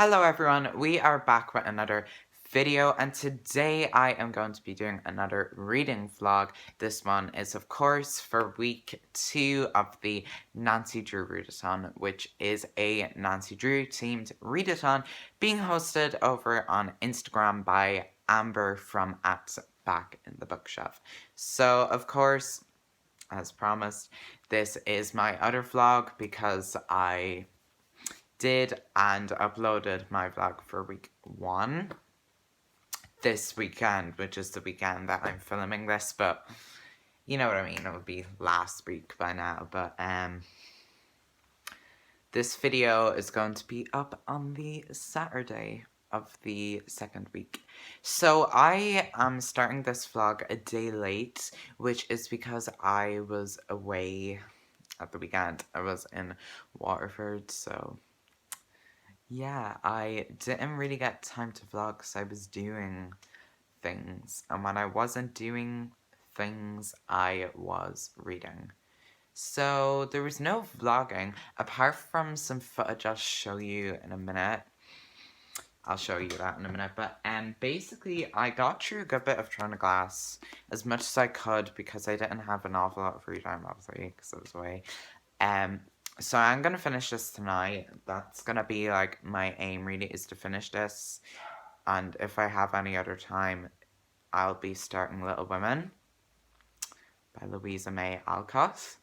Hello everyone, we are back with another video and today I am going to be doing another reading vlog. This one is of course for week 2 of the Nancy Drew Readathon, which is a Nancy Drew themed readathon being hosted over on Instagram by Amber from @Back in the Bookshelf. So of course, as promised, this is my other vlog because I did and uploaded my vlog for week 1 this weekend, which is the weekend that I'm filming this, but you know what I mean, it would be last week by now, but this video is going to be up on the Saturday of the second week. So I am starting this vlog a day late, which is because I was away at the weekend. I was in Waterford, so yeah, I didn't really get time to vlog because I was doing things. And when I wasn't doing things, I was reading. So there was no vlogging, apart from some footage I'll show you in a minute. I'll show you that in a minute. But basically, I got through a good bit of Throne of Glass, as much as I could, because I didn't have an awful lot of free time, obviously, because I was away. So I'm going to finish this tonight. That's going to be, like, my aim, really, is to finish this. And if I have any other time, I'll be starting Little Women by Louisa May Alcott.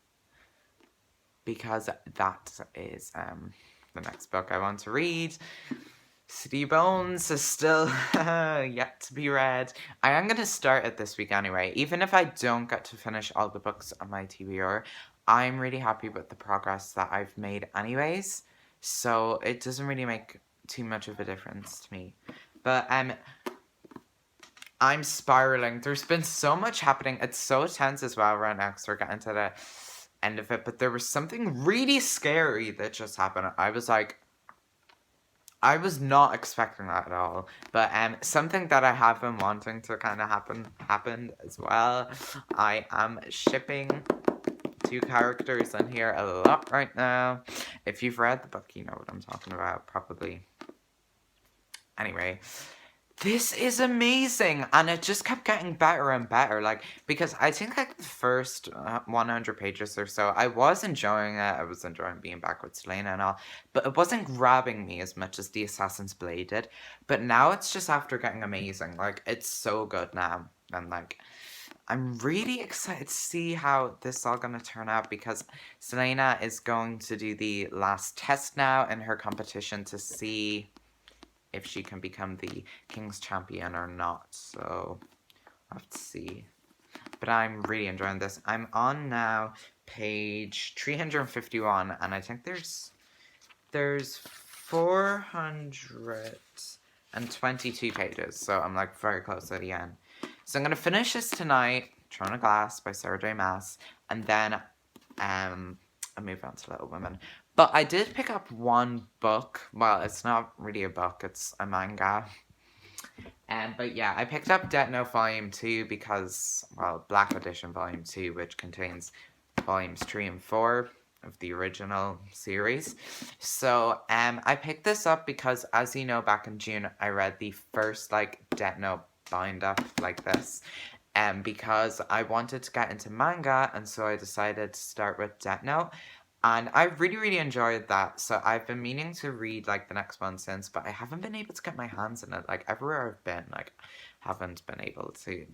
Because that is the next book I want to read. City Bones is still yet to be read. I am going to start it this week anyway. Even if I don't get to finish all the books on my TBR, I'm really happy with the progress that I've made anyways. So it doesn't really make too much of a difference to me. But I'm spiraling. There's been so much happening. It's so tense as well right now because we're getting to the end of it. But there was something really scary that just happened. I was not expecting that at all, but something that I have been wanting to kind of happened as well. I am shipping 2 characters in here a lot right now. If you've read the book, you know what I'm talking about, probably. Anyway, this is amazing, and it just kept getting better and better, like, because I think, like, the first 100 pages or so, I was enjoying it, I was enjoying being back with Selena and all, but it wasn't grabbing me as much as the Assassin's Blade did, but now it's just after getting amazing, like, it's so good now, and, like, I'm really excited to see how this is all going to turn out, because Selena is going to do the last test now in her competition to see if she can become the King's Champion or not, so I'll have to see. But I'm really enjoying this. I'm on now page 351, and I think there's 422 pages, so I'm, like, very close to the end. So I'm going to finish this tonight, Throne of Glass by Sarah J Maas, and then I'll move on to Little Women. But I did pick up one book. Well, it's not really a book, it's a manga. But yeah, I picked up Death Note Volume 2 because, well, Black Edition Volume 2, which contains Volumes 3 and 4 of the original series. So, I picked this up because, as you know, back in June, I read the first, like, Death Note bind-up like this. Because I wanted to get into manga, and so I decided to start with Death Note. And I really, really enjoyed that. So I've been meaning to read, like, the next one since, but I haven't been able to get my hands in it. Like, everywhere I've been, like, haven't been able to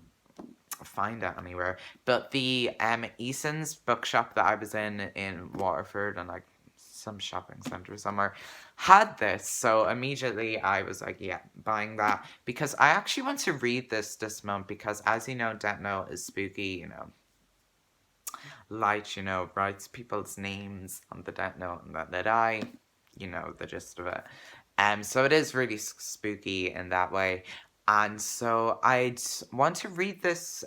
find it anywhere. But the Eason's bookshop that I was in Waterford, and, like, some shopping centre somewhere, had this. So immediately I was like, yeah, buying that. Because I actually want to read this month, because as you know, Death Note is spooky, you know. Light, you know, writes people's names on the Death Note and that I, you know, the gist of it. So it is really spooky in that way. And so I'd want to read this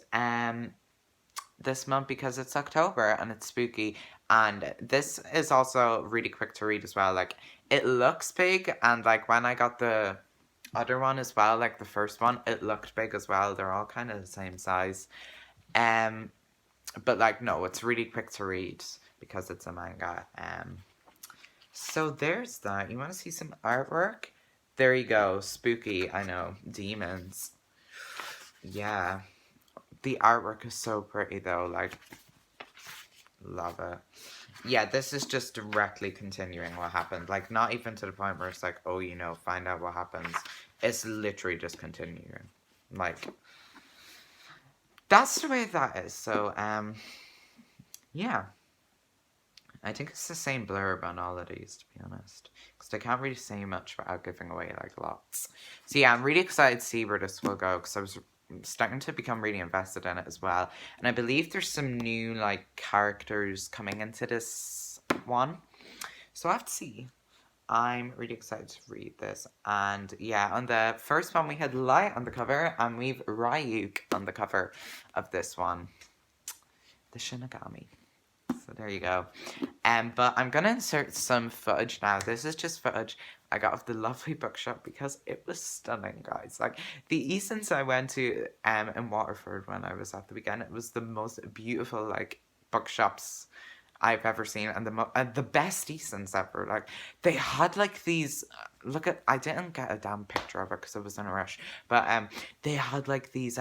this month because it's October and it's spooky. And this is also really quick to read as well. Like, it looks big, and, like, when I got the other one as well, like the first one, it looked big as well. They're all kind of the same size. But, like, no, it's really quick to read because it's a manga. So there's that. You want to see some artwork? There you go. Spooky, I know. Demons. Yeah. The artwork is so pretty though, like, love it. Yeah, this is just directly continuing what happened. Like, not even to the point where it's like, oh, you know, find out what happens. It's literally just continuing. Like, that's the way that is. So, yeah. I think it's the same blurb on all of these, to be honest. Because I can't really say much without giving away, like, lots. So, yeah, I'm really excited to see where this will go. Because I was starting to become really invested in it as well. And I believe there's some new, like, characters coming into this one. So, I have to see. I'm really excited to read this. And, yeah, on the first one, we had Light on the cover. And we've Ryuk on the cover of this one. The Shinigami. So there you go. But I'm going to insert some footage now. This is just footage I got of the lovely bookshop because it was stunning, guys. Like, the Easons I went to in Waterford when I was at the weekend, it was the most beautiful, like, bookshops I've ever seen. And the best Easons ever. Like, they had, like, these... look at... I didn't get a damn picture of it because I was in a rush. But they had, like, these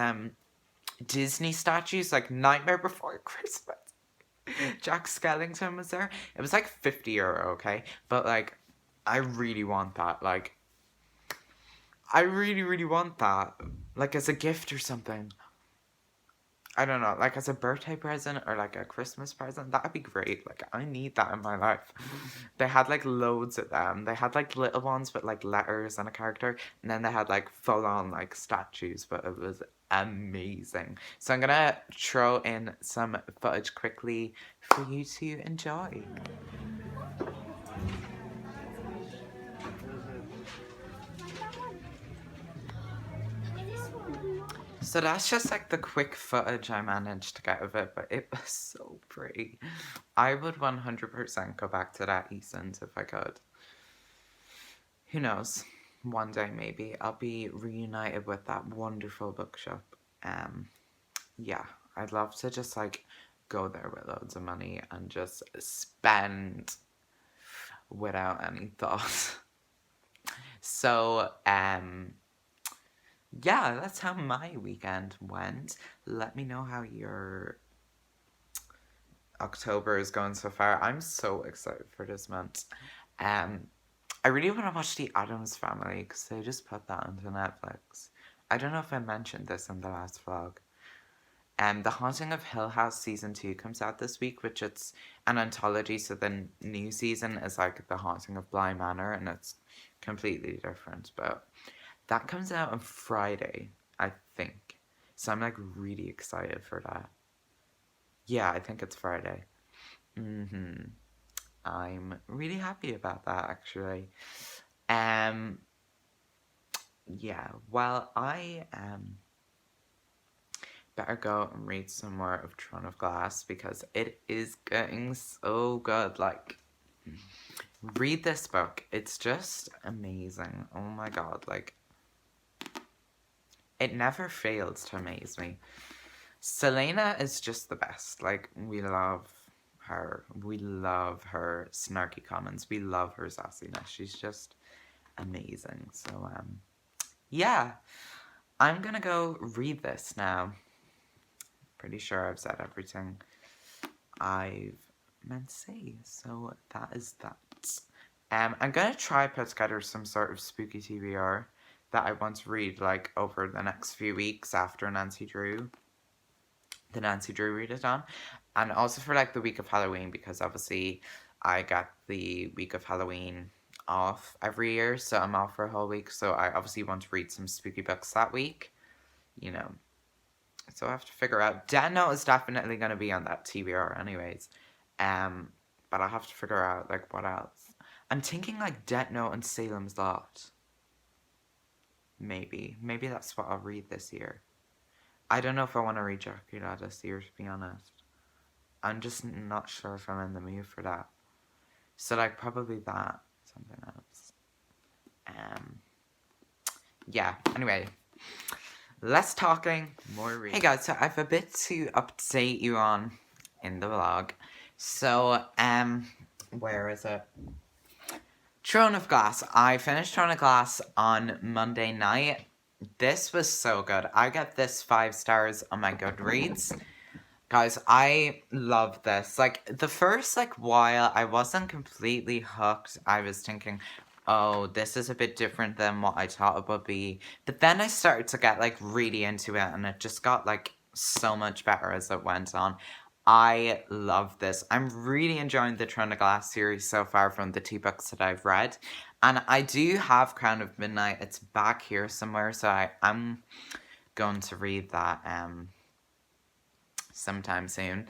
Disney statues, like Nightmare Before Christmas. Jack Skellington was there. It was like €50, okay? But, like, I really want that. Like, I really, really want that. Like, as a gift or something. I don't know. Like, as a birthday present or, like, a Christmas present. That would be great. Like, I need that in my life. They had, like, loads of them. They had, like, little ones with, like, letters and a character. And then they had, like, full-on, like, statues. But it was amazing. So I'm gonna throw in some footage quickly for you to enjoy. So that's just like the quick footage I managed to get of it, but it was so pretty. I would 100% go back to that Easons if I could. Who knows? One day maybe I'll be reunited with that wonderful bookshop. Yeah, I'd love to just like go there with loads of money and just spend without any thought. So, yeah, that's how my weekend went. Let me know how your October is going so far. I'm so excited for this month. I really want to watch The Addams Family because they just put that onto Netflix. I don't know if I mentioned this in the last vlog. The Haunting of Hill House Season 2 comes out this week, which it's an anthology, so the new season is like The Haunting of Bly Manor, and it's completely different, but that comes out on Friday, I think. So I'm like really excited for that. Yeah, I think it's Friday. I'm really happy about that, actually. Yeah, well, I better go and read some more of Throne of Glass because it is getting so good. Like, read this book. It's just amazing. Oh my god, like, it never fails to amaze me. Selena is just the best. Like, we love her. We love her snarky comments. We love her sassiness. She's just amazing. So, yeah. I'm gonna go read this now. Pretty sure I've said everything I've meant to say. So, that is that. I'm gonna try put together some sort of spooky TBR that I want to read, like, over the next few weeks after Nancy Drew. The Nancy Drew Readathon. And also for, like, the week of Halloween, because obviously I got the week of Halloween off every year, so I'm off for a whole week, so I obviously want to read some spooky books that week, you know. So I have to figure out. Death Note is definitely going to be on that TBR anyways. But I have to figure out, like, what else. I'm thinking, like, Death Note and Salem's Lot. Maybe. Maybe that's what I'll read this year. I don't know if I want to read Dracula this year, to be honest. I'm just not sure if I'm in the mood for that. So, like, probably that. Something else. Yeah, anyway. Less talking, more reading. Hey guys, so I have a bit to update you on in the vlog. So, where is it? Throne of Glass. I finished Throne of Glass on Monday night. This was so good. I get this 5 stars on my Goodreads. Guys, I love this. Like, the first, like, while I wasn't completely hooked. I was thinking, oh, this is a bit different than what I thought it would be. But then I started to get, like, really into it, and it just got, like, so much better as it went on. I love this. I'm really enjoying the Throne of Glass series so far from the 2 books that I've read. And I do have Crown of Midnight. It's back here somewhere, so I'm going to read that sometime soon.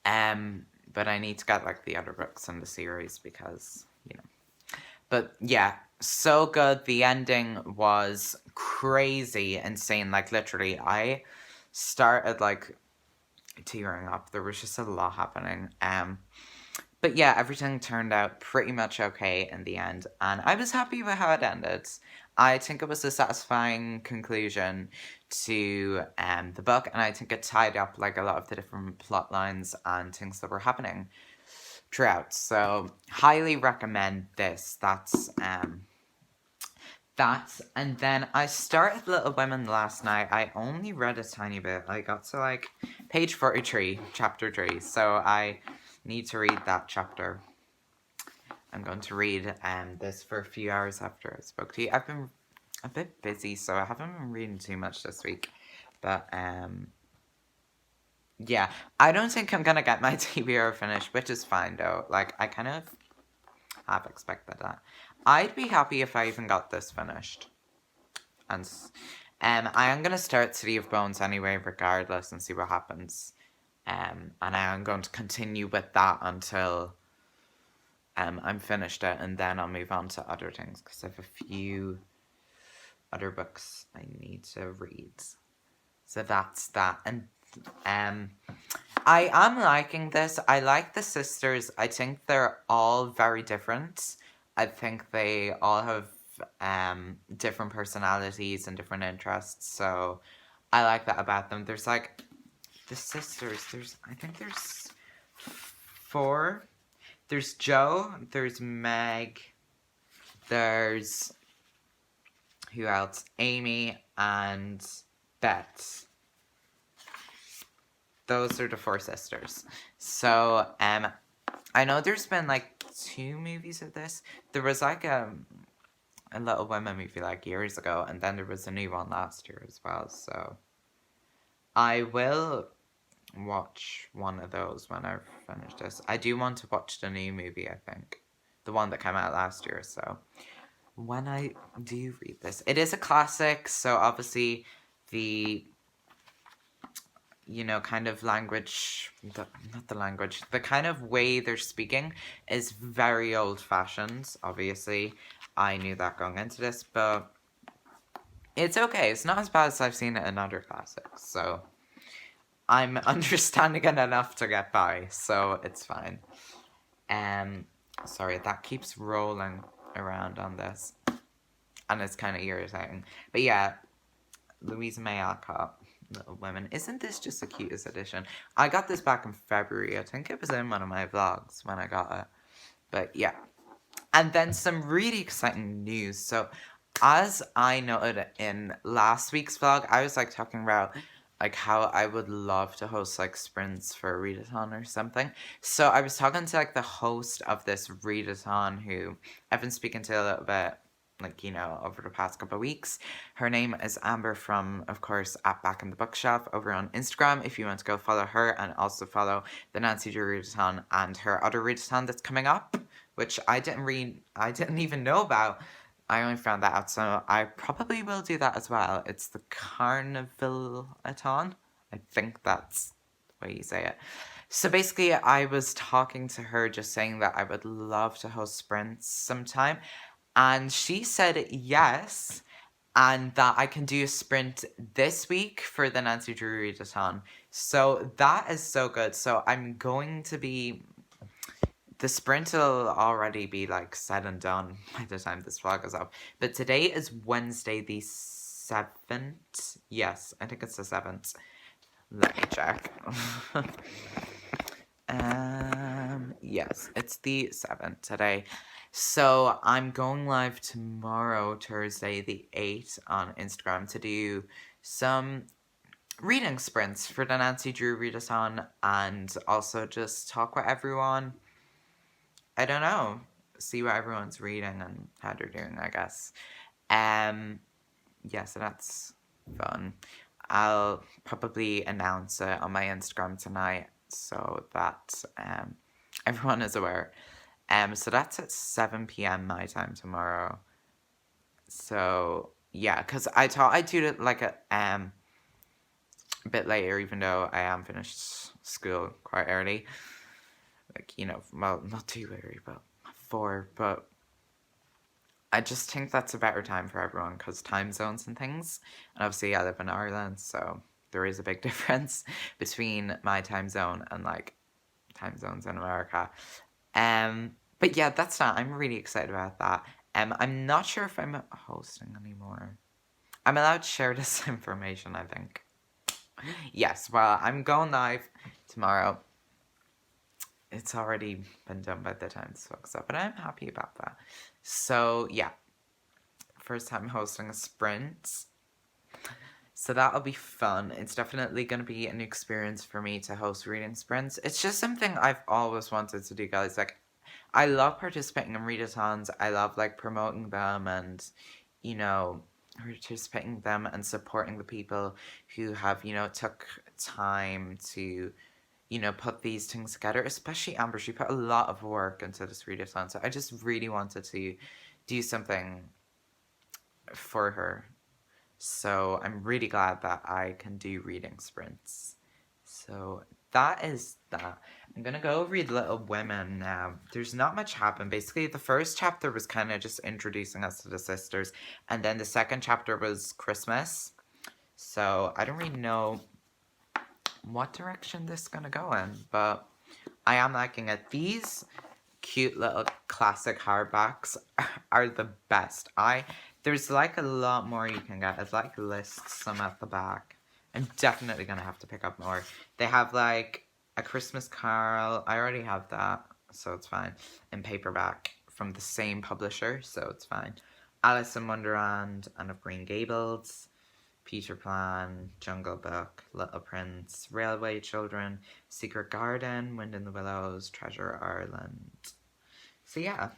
But I need to get, like, the other books in the series because, you know. But yeah, so good. The ending was crazy, insane. Like, literally, I started, like, tearing up. There was just a lot happening. But yeah, everything turned out pretty much okay in the end, and I was happy with how it ended. I think it was a satisfying conclusion to the book, and I think it tied up, like, a lot of the different plot lines and things that were happening throughout. So highly recommend this. And then I started Little Women last night. I only read a tiny bit. I got to, like, page 43, chapter 3. So I need to read that chapter. I'm going to read this for a few hours after I spoke to you. I've been a bit busy, so I haven't been reading too much this week. But, yeah. I don't think I'm going to get my TBR finished, which is fine, though. Like, I kind of have expected that. I'd be happy if I even got this finished. And I am going to start City of Bones anyway, regardless, and see what happens. And I am going to continue with that until I'm finished it, and then I'll move on to other things, because I have a few other books I need to read. So that's that. And I am liking this. I like the sisters. I think they're all very different. I think they all have different personalities and different interests, so I like that about them. There's, like, the sisters. I think there's 4. There's Jo, there's Meg, there's, who else? Amy and Beth. Those are the 4 sisters. So, I know there's been, like, 2 movies of this. There was, like, a Little Women movie, like, years ago, and then there was a new one last year as well, so I will watch one of those when I finish this. I do want to watch the new movie, I think. The one that came out last year, so when I do read this. It is a classic, so obviously the, you know, kind of language, the kind of way they're speaking is very old-fashioned, obviously. I knew that going into this, but it's okay. It's not as bad as I've seen it in other classics, so I'm understanding it enough to get by, so it's fine. Sorry, that keeps rolling around on this, and it's kind of irritating. But yeah, Louisa May Alcott, Little Women. Isn't this just the cutest edition? I got this back in February. I think it was in one of my vlogs when I got it. But yeah. And then some really exciting news. So, as I noted in last week's vlog, I was, like, talking about, like, how I would love to host, like, sprints for a readathon or something. So I was talking to, like, the host of this readathon, who I've been speaking to a little bit, like, you know, over the past couple of weeks. Her name is Amber from, of course, at Back in the Bookshelf over on Instagram, if you want to go follow her, and also follow the Nancy Drew readathon and her other readathon that's coming up, which I didn't even know about. I only found that out, so I probably will do that as well. It's the Carnival-athon. I think that's the way you say it. So basically, I was talking to her, just saying that I would love to host sprints sometime. And she said yes, and that I can do a sprint this week for the Nancy Drew readathon. So that is so good. So I'm going to be... The sprint will already be, like, said and done by the time this vlog is up. But today is Wednesday the 7th. Yes, I think it's the 7th. Let me check. Yes, it's the 7th today. So I'm going live tomorrow, Thursday the 8th, on Instagram to do some reading sprints for the Nancy Drew Readathon and also just talk with everyone. I don't know. See what everyone's reading and how they're doing, I guess. Yeah, so that's fun. I'll probably announce it on my Instagram tonight so that everyone is aware. So that's at 7 p.m. my time tomorrow. So yeah, because I thought I'd do it like a bit later, even though I am finished school quite early. Like, you know, well, not too early, but 4. But I just think that's a better time for everyone because time zones and things. And obviously, I live in Ireland, so there is a big difference between my time zone and like time zones in America. But yeah, that's not. I'm really excited about that. I'm not sure if I'm hosting anymore. I'm allowed to share this information, I think. Yes, well, I'm going live tomorrow. It's already been done by the time this looks up, but I'm happy about that. So yeah, first time hosting a sprint. So that'll be fun. It's definitely going to be an experience for me to host reading sprints. It's just something I've always wanted to do, guys. Like, I love participating in readathons. I love like promoting them and, you know, participating in them and supporting the people who have, you know, took time to, you know, put these things together. Especially Amber, she put a lot of work into this readathon. So I just really wanted to do something for her. So I'm really glad that I can do reading sprints. So that is that. I'm gonna go read Little Women now. There's not much happened. Basically, the first chapter was kind of just introducing us to the sisters, and then the second chapter was Christmas. So I don't really know what direction this is gonna go in, but I am liking it. These cute little classic hardbacks are the best. There's like a lot more you can get. It's like lists some at the back. I'm definitely gonna have to pick up more. They have like A Christmas Carol. I already have that, so it's fine. In paperback from the same publisher, so it's fine. Alice in Wonderland, Anne of Green Gables, Peter Pan, Jungle Book, Little Prince, Railway Children, Secret Garden, Wind in the Willows, Treasure Island. So yeah,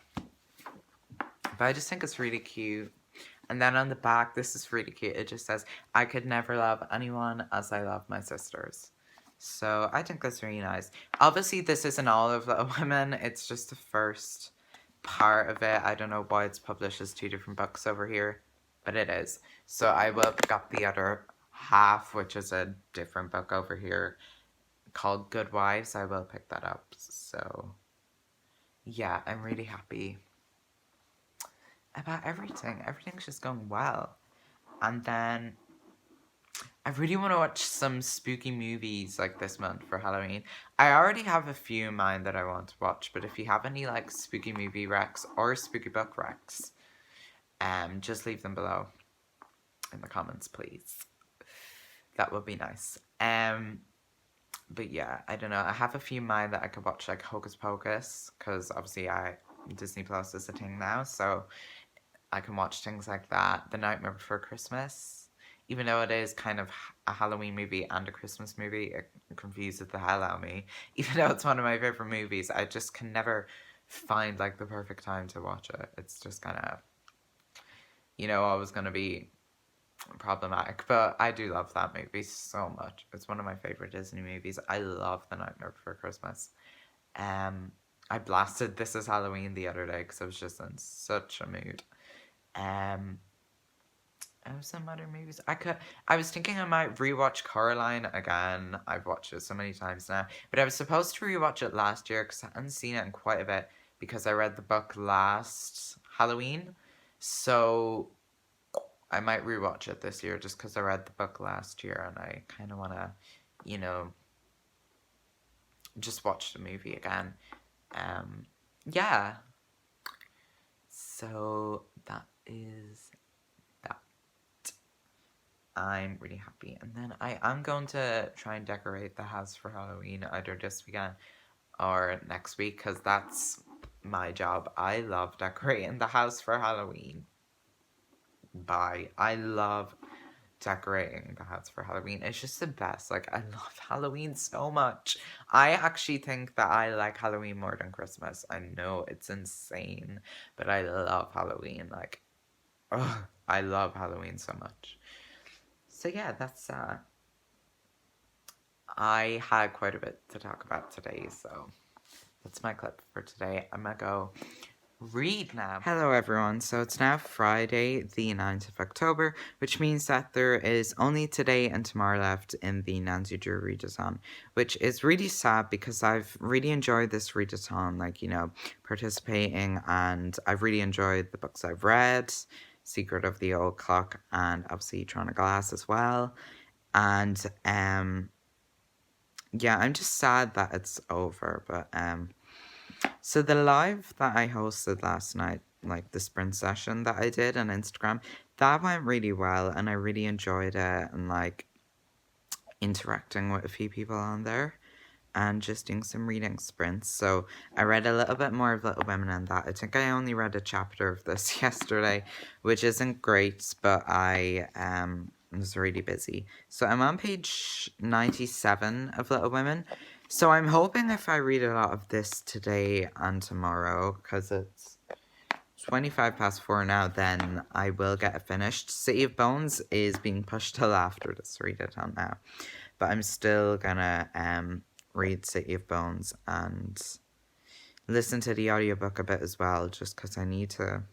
but I just think it's really cute. And then on the back, this is really cute. It just says, I could never love anyone as I love my sisters. So I think that's really nice. Obviously, this isn't all of Little Women. It's just the first part of it. I don't know why it's published as 2 different books over here, but it is. So I will pick up the other half, which is a different book over here called Good Wives. I will pick that up. So yeah, I'm really happy about everything. Everything's just going well. And then I really want to watch some spooky movies like this month for Halloween. I already have a few in mind that I want to watch, but if you have any like spooky movie recs or spooky book recs, just leave them below in the comments, please. That would be nice. But yeah, I don't know. I have a few in mind that I could watch, like Hocus Pocus, because obviously Disney Plus is a thing now, so I can watch things like that. The Nightmare Before Christmas, even though it is kind of a Halloween movie and a Christmas movie, it confuses the hell out of me. Even though it's one of my favorite movies, I just can never find like the perfect time to watch it. It's just kind of, you know, always going to be problematic. But I do love that movie so much. It's one of my favorite Disney movies. I love The Nightmare Before Christmas. I blasted This Is Halloween the other day because I was just in such a mood. Some other movies I was thinking I might rewatch Coraline again. I've watched it so many times now, but I was supposed to rewatch it last year because I hadn't seen it in quite a bit because I read the book last Halloween, so I might rewatch it this year just because I read the book last year and I kind of want to, you know, just watch the movie again. Yeah, so that is that. I'm really happy. And then I am going to try and decorate the house for Halloween either this weekend or next week because that's my job. I love decorating the house for Halloween. Bye. I love decorating the house for Halloween. It's just the best. Like, I love Halloween so much. I actually think that I like Halloween more than Christmas. I know it's insane, but I love Halloween. Like, ugh, I love Halloween so much. So yeah, that's I had quite a bit to talk about today, so that's my clip for today. I'm gonna go read now. Hello everyone, so it's now Friday the 9th of October, which means that there is only today and tomorrow left in the Nancy Drew Readathon, which is really sad because I've really enjoyed this readathon, like, you know, participating, and I've really enjoyed the books I've read, Secret of the Old Clock, and obviously Tron of Glass as well, and yeah, I'm just sad that it's over, but so the live that I hosted last night, like the sprint session that I did on Instagram, that went really well and I really enjoyed it, and like interacting with a few people on there and just doing some reading sprints. So I read a little bit more of Little Women and that. I think I only read a chapter of this yesterday, which isn't great, but I was really busy. So I'm on page 97 of Little Women. So I'm hoping if I read a lot of this today and tomorrow, because it's 4 now, then I will get it finished. City of Bones is being pushed till after this readathon now. But I'm still gonna read City of Bones and listen to the audiobook a bit as well, just because I need to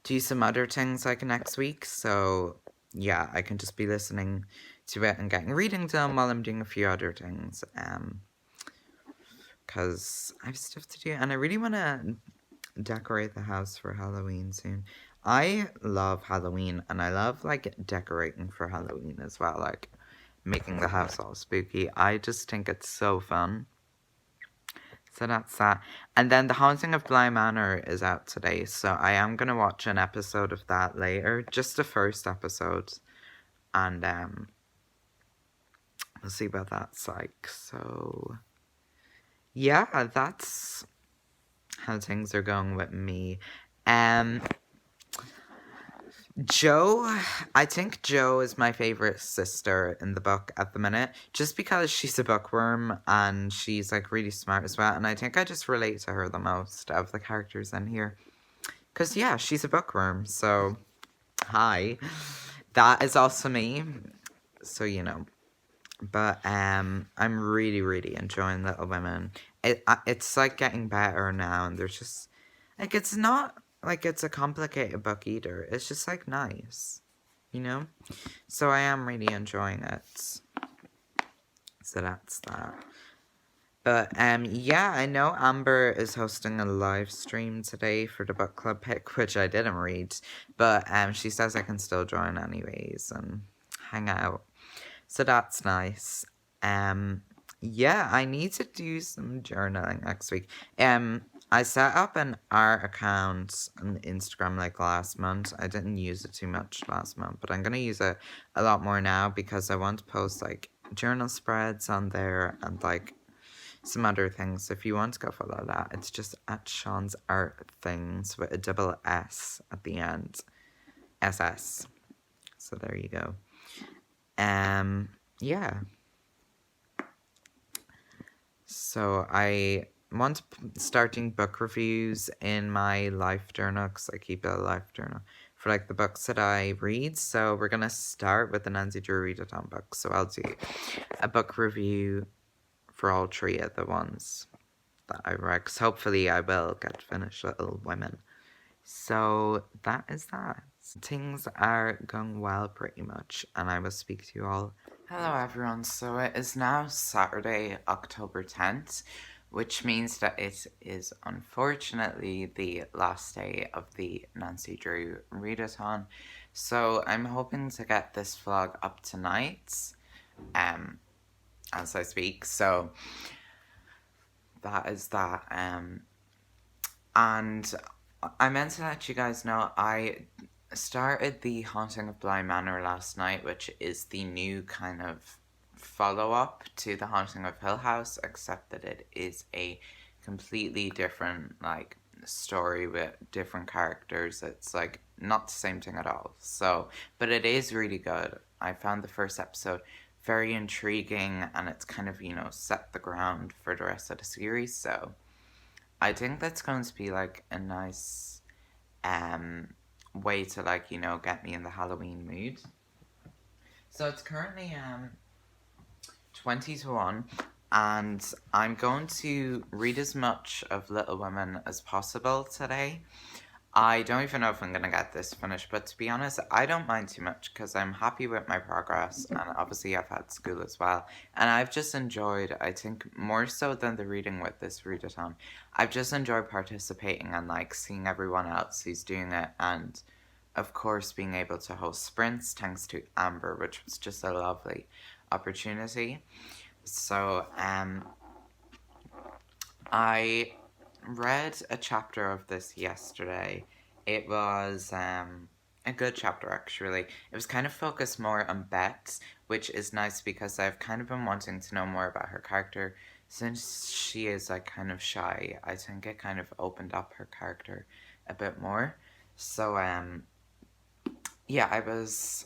do some other things like next week. So yeah, I can just be listening to it and getting reading done while I'm doing a few other things. Because I have stuff to do, and I really want to decorate the house for Halloween soon. I love Halloween, and I love like decorating for Halloween as well, like making the house all spooky. I just think it's so fun. So that's that. And then The Haunting of Bly Manor is out today, so I am gonna watch an episode of that later, just the first episode, and we'll see what that's like. So yeah, that's how things are going with me. Jo, I think Jo is my favorite sister in the book at the minute, just because she's a bookworm and she's like really smart as well, and I think I just relate to her the most of the characters in here. Because yeah, she's a bookworm, so hi. That is also me. So, you know. But I'm really, really enjoying Little Women. It's like getting better now, and there's just like, it's not like it's a complicated book either. It's just like nice, you know? So I am really enjoying it. So that's that. But yeah, I know Amber is hosting a live stream today for the book club pick, which I didn't read, but she says I can still join anyways and hang out. So that's nice. Yeah, I need to do some journaling next week. I set up an art account on Instagram like last month. I didn't use it too much last month, but I'm gonna use it a lot more now because I want to post like journal spreads on there and like some other things. So if you want to go follow that, it's just at Sean's Art Things with a double S at the end. SS. So there you go. Yeah. So I want starting book reviews in my life journal, because I keep a life journal for like the books that I read. So we're gonna start with the Nancy Drew Readathon book. So I'll do a book review for all three of the ones that I read, because hopefully I will get finished Little Women. So that is that. Things are going well pretty much, and I will speak to you all. Hello everyone, so it is now Saturday, October 10th, which means that it is unfortunately the last day of the Nancy Drew Readathon. So I'm hoping to get this vlog up tonight, as I speak. So that is that. And I meant to let you guys know I started The Haunting of Bly Manor last night, which is the new kind of follow-up to The Haunting of Hill House, except that it is a completely different, like, story with different characters. It's like not the same thing at all. So, but it is really good. I found the first episode very intriguing, and it's kind of, set the ground for the rest of the series. So, I think that's going to be like a nice um way to, like, get me in the Halloween mood. So it's currently 20 to 1, and I'm going to read as much of Little Women as possible today. I don't even know if I'm going to get this finished, but to be honest, I don't mind too much because I'm happy with my progress, and obviously I've had school as well. And I've just enjoyed, I think, more so than the reading with this readathon, I've just enjoyed participating and, like, seeing everyone else who's doing it, and of course being able to host sprints thanks to Amber, which was just a lovely opportunity. So, I read a chapter of this yesterday. It was a good chapter, actually. It was kind of focused more on Bex, which is nice because I've kind of been wanting to know more about her character. Since she is, like, kind of shy, I think it kind of opened up her character a bit more. So, yeah, I was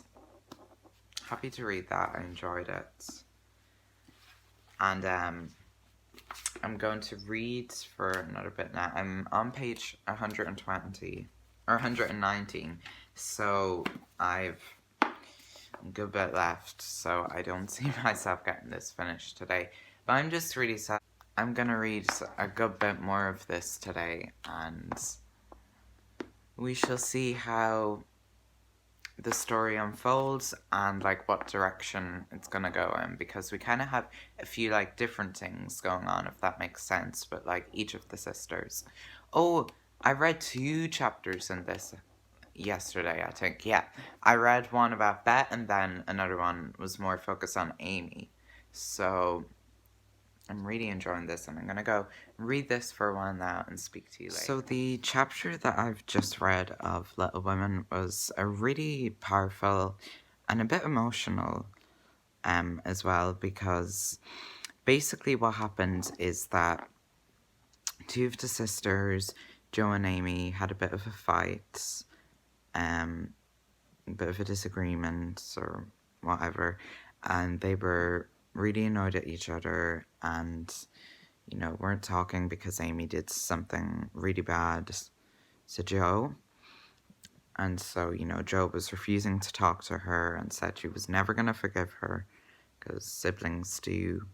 happy to read that. I enjoyed it. And, I'm going to read for another bit now. I'm on page 120 or 119, so I've a good bit left, so I don't see myself getting this finished today. But I'm just really sad. I'm gonna read a good bit more of this today, and we shall see how the story unfolds and, like, what direction it's gonna go in, because we kind of have a few, like, different things going on, if that makes sense, but, like, each of the sisters. Oh, I read 2 chapters in this yesterday, I think. Yeah, I read one about Bet, and then another one was more focused on Amy. So I'm really enjoying this, and I'm gonna go read this for a while now and speak to you later. So the chapter that I've just read of Little Women was a really powerful and a bit emotional as well, because basically what happened is that 2 of the sisters, Jo and Amy, had a bit of a fight, a bit of a disagreement or whatever, and they were really annoyed at each other, and weren't talking because Amy did something really bad to Jo. And so, Jo was refusing to talk to her and said she was never going to forgive her, because siblings do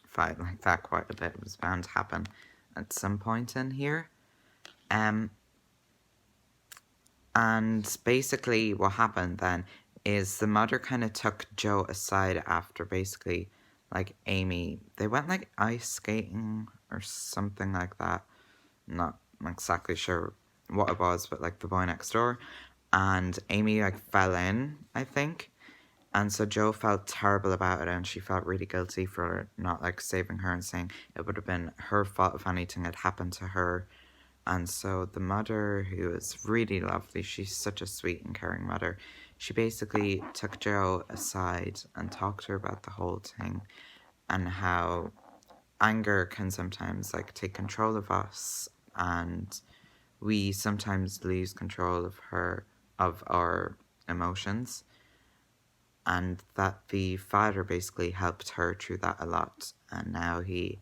fight like that quite a bit. It was bound to happen at some point in here. And basically what happened then is the mother kind of took Jo aside after basically, like, Amy, they went, like, ice skating or something like that. I'm not exactly sure what it was, but, like, the boy next door. And Amy, like, fell in, I think. And so Jo felt terrible about it, and she felt really guilty for not, like, saving her and saying it would have been her fault if anything had happened to her. And so the mother, who is really lovely, she's such a sweet and caring mother, she basically took Jo aside and talked to her about the whole thing and how anger can sometimes, like, take control of us, and we sometimes lose control of our emotions, and that the father basically helped her through that a lot, and now he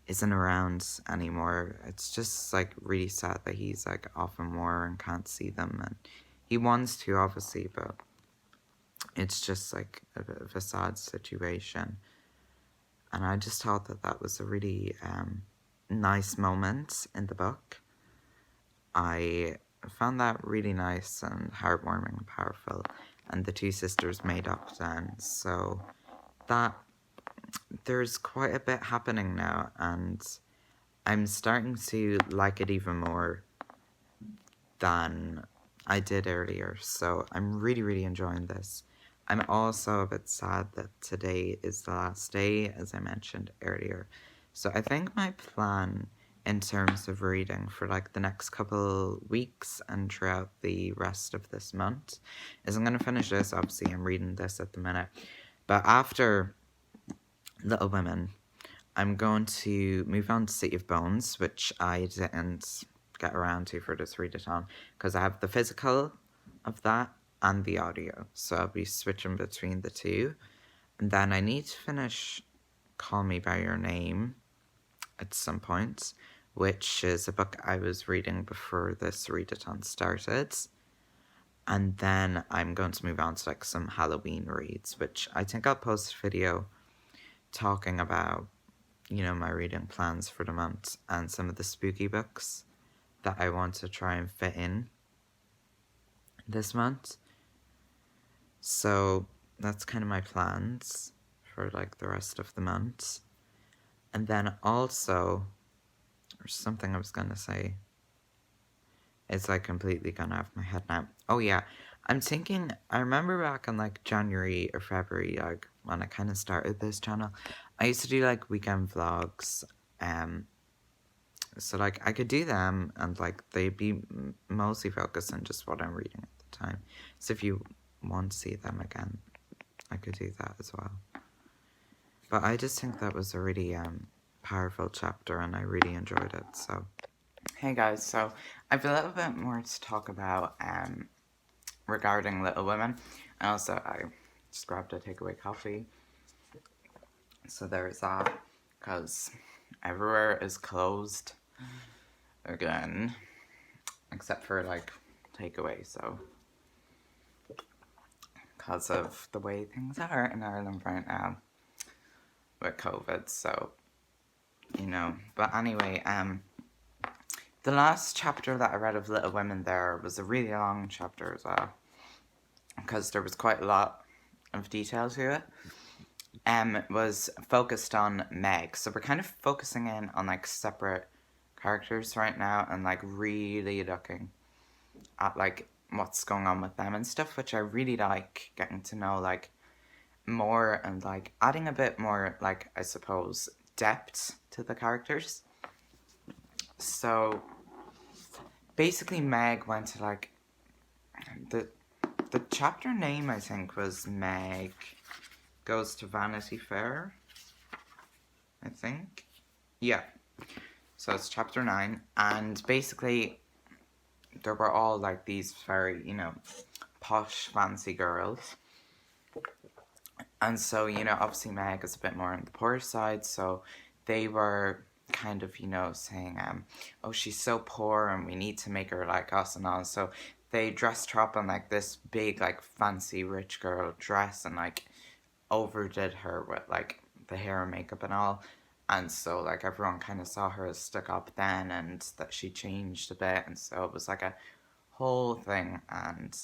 isn't around anymore. It's just, like, really sad that he's, like, off in war and can't see them, and he wants to, obviously, but it's just, like, a bit of a sad situation. And I just thought that that was a really nice moment in the book. I found that really nice and heartwarming and powerful, and the 2 sisters made up then, so that there's quite a bit happening now, and I'm starting to like it even more than I did earlier, so I'm really, really enjoying this. I'm also a bit sad that today is the last day, as I mentioned earlier. So I think my plan in terms of reading for, like, the next couple weeks and throughout the rest of this month is I'm going to finish this. Obviously, I'm reading this at the minute. But after Little Women, I'm going to move on to City of Bones, which I didn't get around to for this readathon because I have the physical of that and the audio, so I'll be switching between the two. And then I need to finish Call Me By Your Name at some point, which is a book I was reading before this readathon started. And then I'm going to move on to like some Halloween reads, which I think I'll post a video talking about, you know, my reading plans for the month and some of the spooky books that I want to try and fit in this month. So that's kind of my plans for like the rest of the month. And then also, or something I was gonna say, it's like completely gone off my head now. Oh yeah, I'm thinking, I remember back in like January or February, like when I kind of started this channel, I used to do like weekend vlogs. So like I could do them and like they'd be mostly focused on just what I'm reading at the time. So if you want to see them again, I could do that as well. But I just think that was a really powerful chapter and I really enjoyed it. So hey guys, so I have a little bit more to talk about regarding Little Women. And also I just grabbed a takeaway coffee. So there's that, because everywhere is closed again, except for like takeaway, so because of the way things are in Ireland right now with COVID, so you know. But anyway, the last chapter that I read of Little Women there was a really long chapter as well, because there was quite a lot of detail to it. It was focused on Meg, so we're kind of focusing in on like separate characters right now and like really looking at like what's going on with them and stuff, which I really like getting to know like more and like adding a bit more like I suppose depth to the characters. So basically Meg went to like the chapter name I think was Meg Goes to Vanity Fair, I think. Yeah. So it's chapter 9, and basically there were all like these very, you know, posh, fancy girls. And so, you know, obviously Meg is a bit more on the poor side, so they were kind of, you know, saying, oh, she's so poor and we need to make her like us and all. So they dressed her up in like this big, like fancy rich girl dress and like overdid her with like the hair and makeup and all. And so like everyone kind of saw her as stuck up then and that she changed a bit, and so it was like a whole thing. And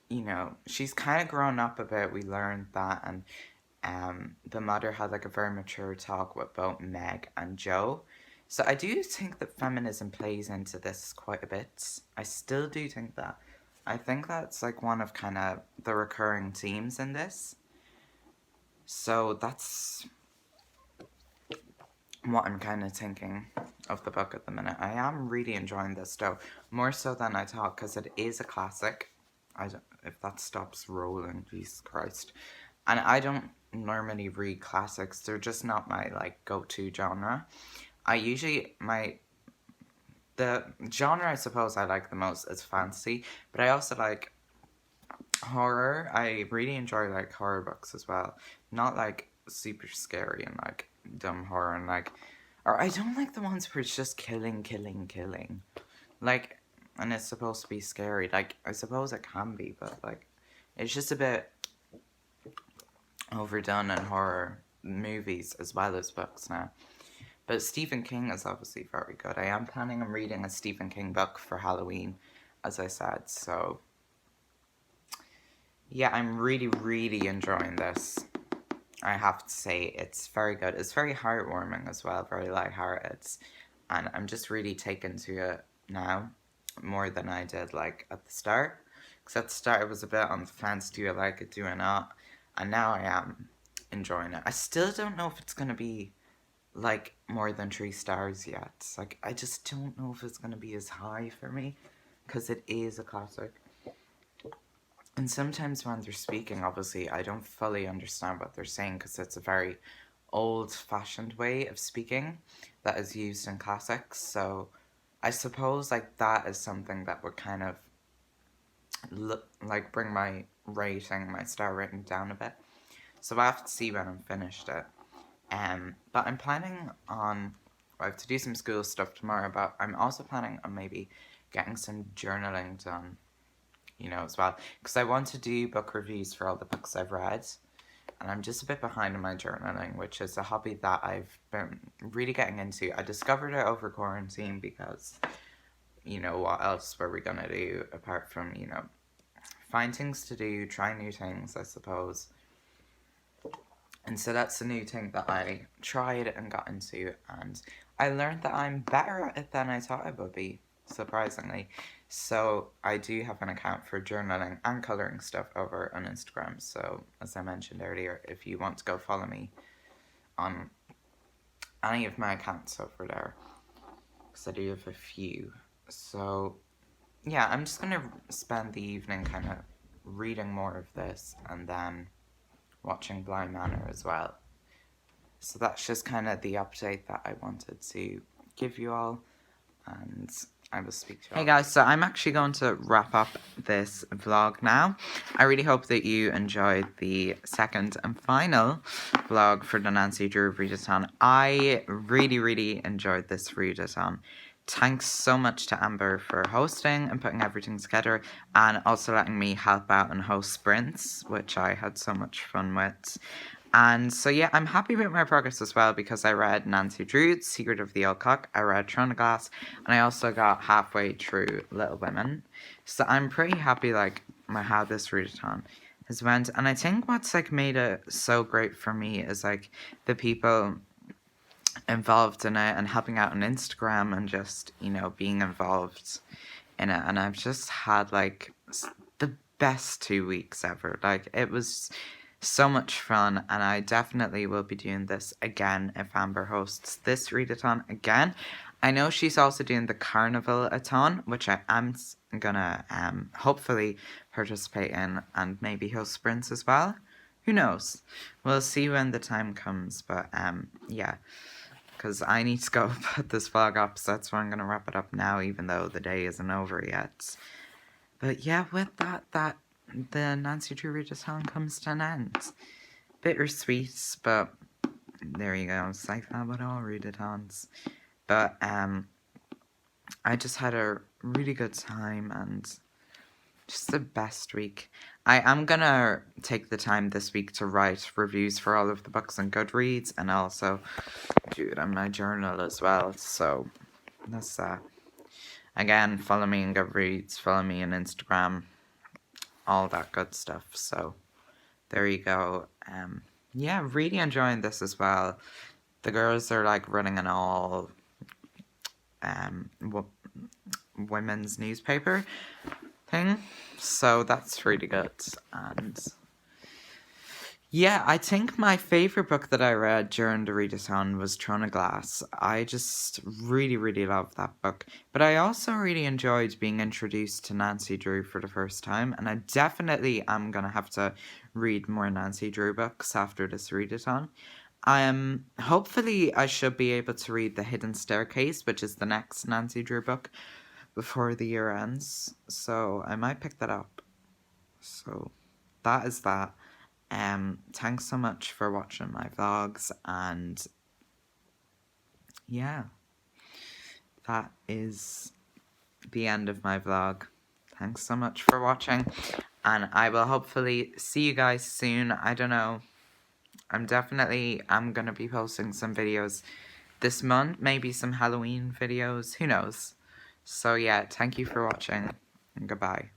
you know, she's kind of grown up a bit, we learned that. And the mother had like a very mature talk with both Meg and Joe. So I do think that feminism plays into this quite a bit. I still do think that. I think that's like one of kind of the recurring themes in this. So that's what I'm kind of thinking of the book at the minute. I am really enjoying this though, more so than I thought, because it is a classic. I don't, if that stops rolling, Jesus Christ. And I don't normally read classics. They're just not my like go-to genre. I usually the genre I suppose I like the most is fantasy, but I also like horror. I really enjoy like horror books as well. Not like super scary and like dumb horror and like, or I don't like the ones where it's just killing. Like, and it's supposed to be scary. Like, I suppose it can be, but like, it's just a bit overdone in horror movies as well as books now. But Stephen King is obviously very good. I am planning on reading a Stephen King book for Halloween, as I said, so yeah, I'm really, really enjoying this. I have to say, it's very good. It's very heartwarming as well, very lighthearted. And I'm just really taken to it now, more than I did, like, at the start. Because at the start, I was a bit on the fence, do I like it, do I not? And now I am enjoying it. I still don't know if it's going to be, like, more than 3 stars yet. Like, I just don't know if it's going to be as high for me, because it is a classic. And sometimes when they're speaking, obviously, I don't fully understand what they're saying because it's a very old-fashioned way of speaking that is used in classics. So I suppose like that is something that would kind of like bring my star rating down a bit. So I have to see when I'm finished it. But I'm planning on, I have to do some school stuff tomorrow, but I'm also planning on maybe getting some journaling done, as well. Because I want to do book reviews for all the books I've read. And I'm just a bit behind in my journaling, which is a hobby that I've been really getting into. I discovered it over quarantine because, what else were we going to do apart from, find things to do, try new things, I suppose. And so that's a new thing that I tried and got into, and I learned that I'm better at it than I thought I would be, surprisingly. So I do have an account for journaling and colouring stuff over on Instagram. So as I mentioned earlier, if you want to go follow me on any of my accounts over there, because I do have a few. So yeah, I'm just going to spend the evening kind of reading more of this and then watching Blind Manor as well. So that's just kind of the update that I wanted to give you all, and I will speak to you all. Hey guys, so I'm actually going to wrap up this vlog now. I really hope that you enjoyed the second and final vlog for the Nancy Drew Readathon. I really enjoyed this Readathon. Thanks so much to Amber for hosting and putting everything together, and also letting me help out and host sprints, which I had so much fun with. And so yeah, I'm happy with my progress as well, because I read Nancy Drew's Secret of the Old Cock, I read Throne of Glass, and I also got halfway through Little Women. So I'm pretty happy like how this Readathon has went. And I think what's like made it so great for me is like the people involved in it and helping out on Instagram and just, being involved in it. And I've just had like the best 2 weeks ever. Like, it was so much fun, and I definitely will be doing this again if Amber hosts this Readathon again. I know she's also doing the Carnival-a-thon, which I am gonna hopefully participate in, and maybe host sprints as well. Who knows? We'll see when the time comes, but yeah, because I need to go put this vlog up, so that's why I'm gonna wrap it up now, even though the day isn't over yet. But yeah, with that, the Nancy Drew Readathon comes to an end. Bittersweet, but there you go. It's like that with all Readathons. But I just had a really good time and just the best week. I am gonna take the time this week to write reviews for all of the books on Goodreads, and also do it on my journal as well. So that's that. Again, follow me on Goodreads, follow me on Instagram, all that good stuff. So there you go. Yeah, really enjoying this as well. The girls are like running an all women's newspaper thing, so that's really good. And yeah, I think my favourite book that I read during the Readathon was Throne of Glass. I just really loved that book. But I also really enjoyed being introduced to Nancy Drew for the first time. And I definitely am going to have to read more Nancy Drew books after this Readathon. Hopefully I should be able to read The Hidden Staircase, which is the next Nancy Drew book, before the year ends. So I might pick that up. So that is that. Thanks so much for watching my vlogs, and yeah, that is the end of my vlog. Thanks so much for watching, and I will hopefully see you guys soon. I don't know, I'm gonna be posting some videos this month, maybe some Halloween videos, who knows. So yeah, thank you for watching, and goodbye.